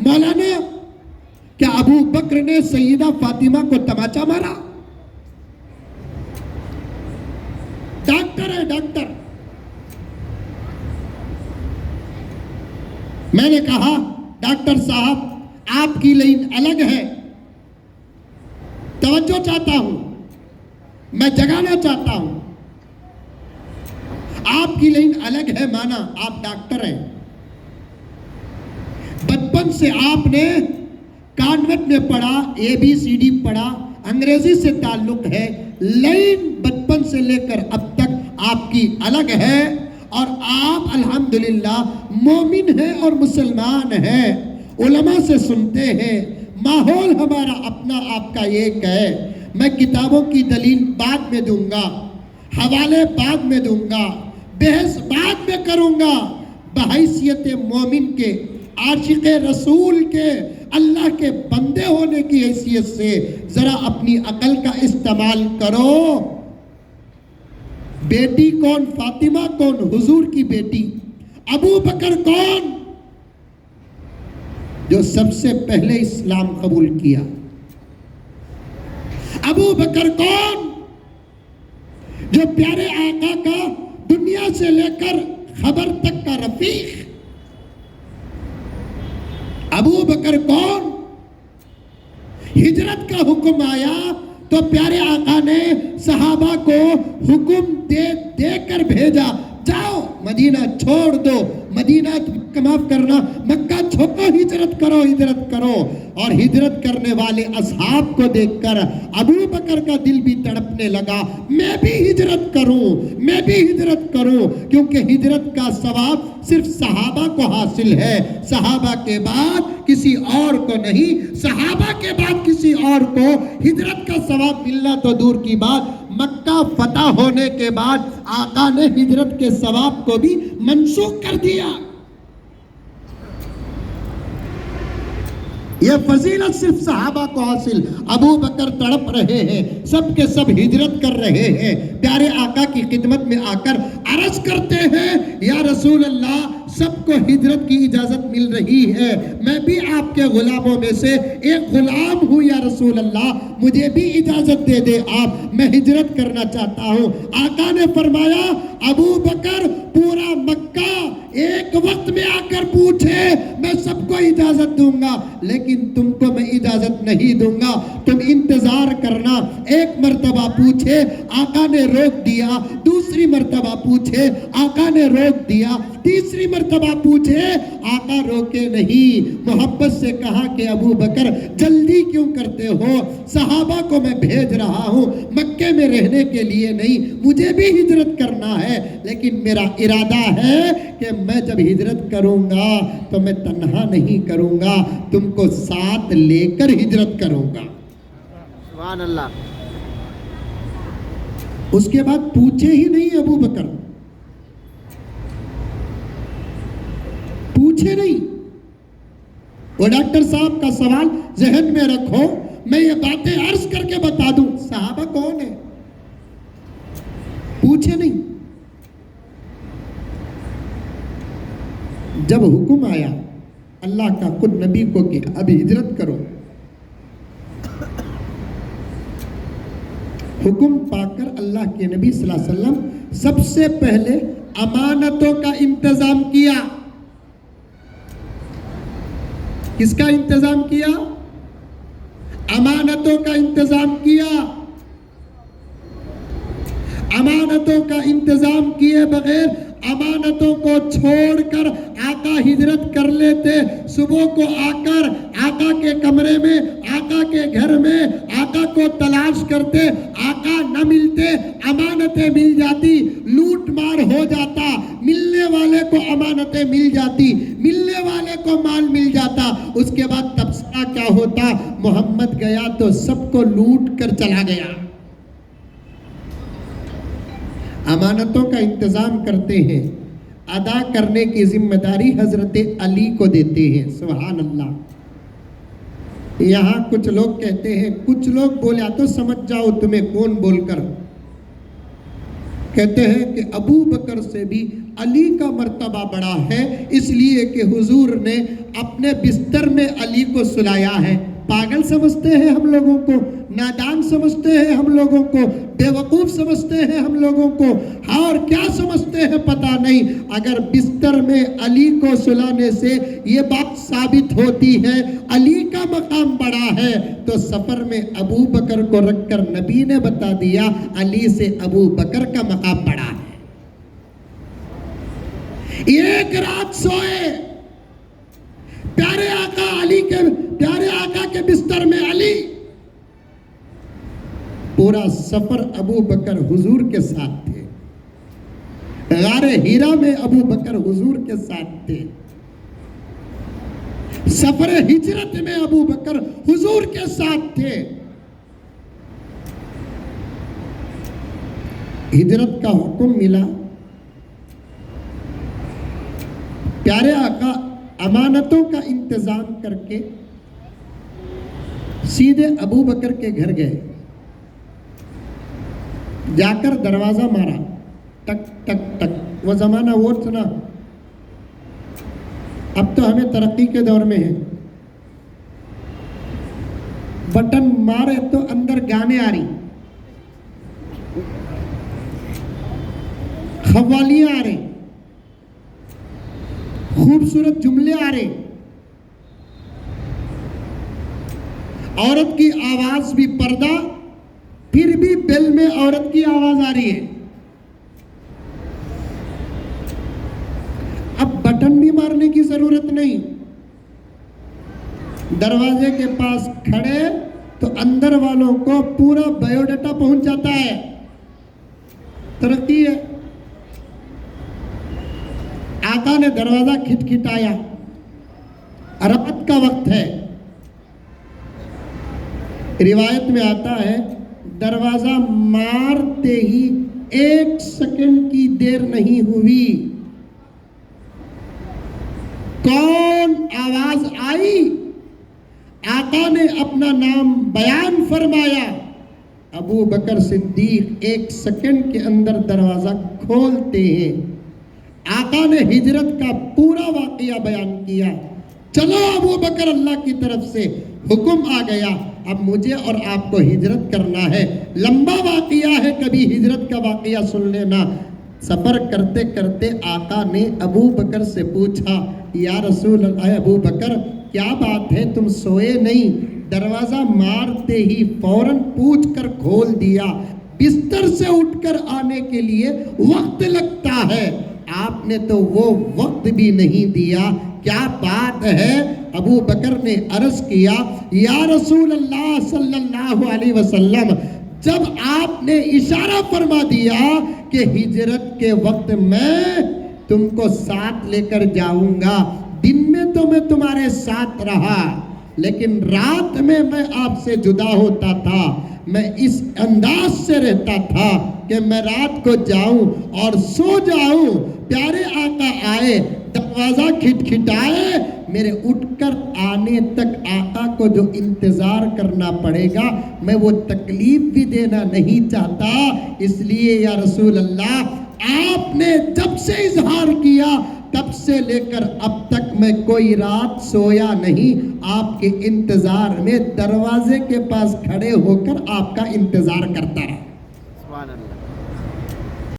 مولانا کیا ابو بکر نے سیدہ فاطمہ کو تماچا مارا؟ ڈاکٹر ہے ڈاکٹر. میں نے کہا ڈاکٹر صاحب آپ کی لائن الگ ہے، توجہ چاہتا ہوں، میں جگانا چاہتا ہوں. آپ کی لائن الگ ہے، مانا آپ ڈاکٹر ہیں، بچپن سے آپ نے کانوینٹ میں پڑھا، ABCD پڑھا، انگریزی سے تعلق ہے، لائن بچپن سے لے کر اب تک آپ کی الگ ہے، اور آپ الحمدللہ مومن ہیں اور مسلمان ہیں، علماء سے سنتے ہیں. ماحول ہمارا اپنا آپ کا ایک ہے. میں کتابوں کی دلیل بعد میں دوں گا، حوالے بعد میں دوں گا، بحث بعد میں کروں گا. بحیثیت مومن کے، عاشق رسول کے، اللہ کے بندے ہونے کی حیثیت سے ذرا اپنی عقل کا استعمال کرو. بیٹی کون؟ فاطمہ کون؟ حضور کی بیٹی. ابو بکر کون؟ جو سب سے پہلے اسلام قبول کیا. ابو بکر کون؟ جو پیارے آقا کا دنیا سے لے کر خبر تک کا رفیق. ابو بکر کون؟ ہجرت کا حکم آیا تو پیارے آقا نے صحابہ کو حکم دے کر بھیجا، جاؤ مدینہ چھوڑ دو، مدینہ معاف کرنا، مکہ چھوڑو، ہجرت کرو ہجرت کرو. اور ہجرت کرنے والے اصحاب کو دیکھ کر ابو بکر کا دل بھی تڑپنے لگا، میں بھی ہجرت کروں، میں بھی ہجرت کروں. کیونکہ ہجرت کا ثواب صرف صحابہ کو حاصل ہے، صحابہ کے بعد کسی اور کو نہیں. صحابہ کے بعد کسی اور کو ہجرت کا ثواب ملنا تو دور کی بات، مکہ فتح ہونے کے بعد آقا نے ہجرت کے ثواب کو بھی منسوخ کر دیا. یہ فضیلت صرف صحابہ کو حاصل. ابو بکر تڑپ رہے ہیں، سب کے سب ہجرت کر رہے ہیں، پیارے آقا کی خدمت میں آ کر عرض کرتے ہیں یا رسول اللہ سب کو ہجرت کی اجازت مل رہی ہے، میں بھی آپ کے غلاموں میں سے ایک غلام ہوں یا رسول اللہ، مجھے بھی اجازت دے دے آپ، میں ہجرت کرنا چاہتا ہوں. آقا نے فرمایا ابو بکر پورا مکہ ایک وقت میں آ کر پوچھے میں سب کو اجازت دوں گا، لیکن تم کو میں اجازت نہیں دوں گا، تم انتظار کرنا. ایک مرتبہ پوچھے آقا نے روک دیا، دوسری مرتبہ پوچھے آقا نے روک دیا، تیسری مرتبہ پوچھے آقا روکے نہیں. محبت سے کہا کہ ابو بکر جلدی کیوں کرتے ہو، صحابہ کو میں بھیج رہا ہوں مکے میں رہنے کے لیے نہیں، مجھے بھی ہجرت کرنا ہے، لیکن میرا ارادہ ہے کہ میں جب ہجرت کروں گا تو میں تنہا نہیں کروں گا، تم کو ساتھ لے کر ہجرت کروں گا. سبحان اللہ. اس کے بعد پوچھے ہی نہیں ابو بکر، پوچھے نہیں. وہ ڈاکٹر صاحب کا سوال ذہن میں رکھو، میں یہ باتیں عرض کر کے بتا دوں صحابہ کون ہے، پوچھے نہیں. جب حکم آیا اللہ کا خود نبی کو کہ اب ہجرت کرو، حکم پا کر اللہ کے نبی صلی اللہ علیہ وسلم سب سے پہلے امانتوں کا انتظام کیا. کس کا انتظام کیا؟ امانتوں کا انتظام کیا. امانتوں کا انتظام کیے بغیر امانتوں کو چھوڑ کر آقا ہجرت کر لیتے. صبح کو آ کر آقا کے کمرے میں، آقا کے گھر میں آقا کو تلاش کرتے، آقا نہ ملتے، امانتیں مل جاتی، لوٹ مار ہو جاتا، ملنے والے کو امانتیں مل جاتی، ملنے والے کو مال مل جاتا. اس کے بعد تبصرہ کیا ہوتا؟ محمد گیا تو سب کو لوٹ کر چلا گیا. امانتوں کا انتظام کرتے ہیں، ادا کرنے کی ذمہ داری حضرت علی کو دیتے ہیں. سبحان اللہ. یہاں کچھ لوگ کہتے ہیں، کچھ لوگ بولے تو سمجھ جاؤ تمہیں کون بول کر کہتے ہیں کہ ابو بکر سے بھی علی کا مرتبہ بڑا ہے، اس لیے کہ حضور نے اپنے بستر میں علی کو سلایا ہے۔ پاگل سمجھتے ہیں ہم لوگوں کو، نادان سمجھتے ہیں ہم لوگوں کو، بے وقوف سمجھتے ہیں ہم لوگوں کو، اور کیا سمجھتے ہیں پتہ نہیں۔ اگر بستر میں علی کو سلانے سے یہ بات ثابت ہوتی ہے علی کا مقام بڑا ہے، تو سفر میں ابو بکر کو رکھ کر نبی نے بتا دیا علی سے ابو بکر کا مقام بڑا ہے۔ ایک رات سوئے، پیارے آقا کے بستر میں علی، پورا سفر ابو بکر حضور کے ساتھ تھے، غار ہیرا میں ابو بکر حضور کے ساتھ تھے، سفر ہجرت میں ابو بکر حضور کے ساتھ تھے۔ ہجرت کا حکم ملا، پیارے آقا امانتوں کا انتظام کر کے سیدھے ابو بکر کے گھر گئے، جا کر دروازہ مارا، ٹک ٹک ٹک۔ وہ زمانہ وہ سنا، اب تو ہمیں ترقی کے دور میں ہے، بٹن مارے تو اندر گانے آ رہی، قوالیاں آ رہی، خوبصورت جملے آ رہے، عورت کی آواز بھی پردہ، پھر بھی بیل میں عورت کی آواز آ رہی ہے۔ اب بٹن بھی مارنے کی ضرورت نہیں، دروازے کے پاس کھڑے تو اندر والوں کو پورا بایو ڈاٹا پہنچ جاتا ہے، ترقی ہے۔ آقا نے دروازہ کھٹکھٹایا، رات کا وقت ہے، روایت میں آتا ہے دروازہ مارتے ہی 1 سیکنڈ کی دیر نہیں ہوئی، کون آواز آئی؟ آقا نے اپنا نام بیان فرمایا، ابو بکر صدیق 1 سیکنڈ کے اندر دروازہ کھولتے ہیں۔ آقا نے ہجرت کا پورا واقعہ بیان کیا، چلو ابو بکر اللہ کی طرف سے حکم آ گیا، اب مجھے اور آپ کو ہجرت کرنا ہے۔ لمبا واقعہ ہے، کبھی ہجرت کا واقعہ سن لینا۔ سفر کرتے کرتے آقا نے ابو بکر سے پوچھا، یا رسول اللہ، ابو بکر کیا بات ہے، تم سوئے نہیں؟ دروازہ مارتے ہی فوراً پوچھ کر کھول دیا، بستر سے اٹھ کر آنے کے لیے وقت لگتا ہے، آپ نے تو وہ وقت بھی نہیں دیا، کیا بات ہے؟ ابو بکر نے عرض کیا، یا رسول اللہ صلی اللہ علیہ وسلم، جب آپ نے اشارہ فرما دیا کہ ہجرت کے وقت میں تم کو ساتھ لے کر جاؤں گا، دن میں تو میں تمہارے ساتھ رہا، لیکن رات میں میں آپ سے جدا ہوتا تھا، میں اس انداز سے رہتا تھا کہ میں رات کو جاؤں اور سو جاؤں، پیارے آقا آئے، دروازہ کھٹکھٹائے، میرے اٹھ کر آنے تک آقا کو جو انتظار کرنا پڑے گا، میں وہ تکلیف بھی دینا نہیں چاہتا، اس لیے یا رسول اللہ، آپ نے جب سے اظہار کیا تب سے لے کر اب تک میں کوئی رات سویا نہیں، آپ کے انتظار میں دروازے کے پاس کھڑے ہو کر آپ کا انتظار کرتا رہا۔